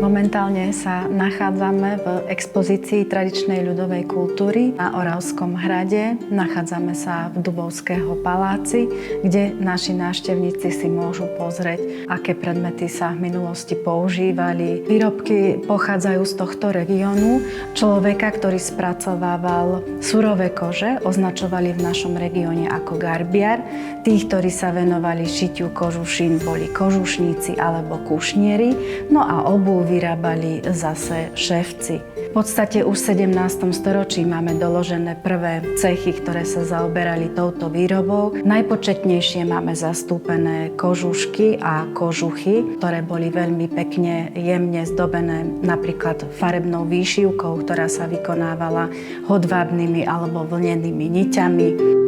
Momentálne sa nachádzame v expozícii tradičnej ľudovej kultúry na Oravskom hrade. Nachádzame sa v Dubovského paláci, kde naši návštevníci si môžu pozrieť, aké predmety sa v minulosti používali. Výrobky pochádzajú z tohto regiónu. Človeka, ktorý spracovával surové kože, označovali v našom regióne ako garbiar. Tých, ktorí sa venovali šitiu kožušín, boli kožušníci alebo kušnieri. No a obuv vyrábali zase ševci. V podstate už v 17. storočí máme doložené prvé cechy, ktoré sa zaoberali touto výrobou. Najpočetnejšie máme zastúpené kožušky a kožuchy, ktoré boli veľmi pekne, jemne zdobené napríklad farebnou výšivkou, ktorá sa vykonávala hodvábnymi alebo vlnenými niťami.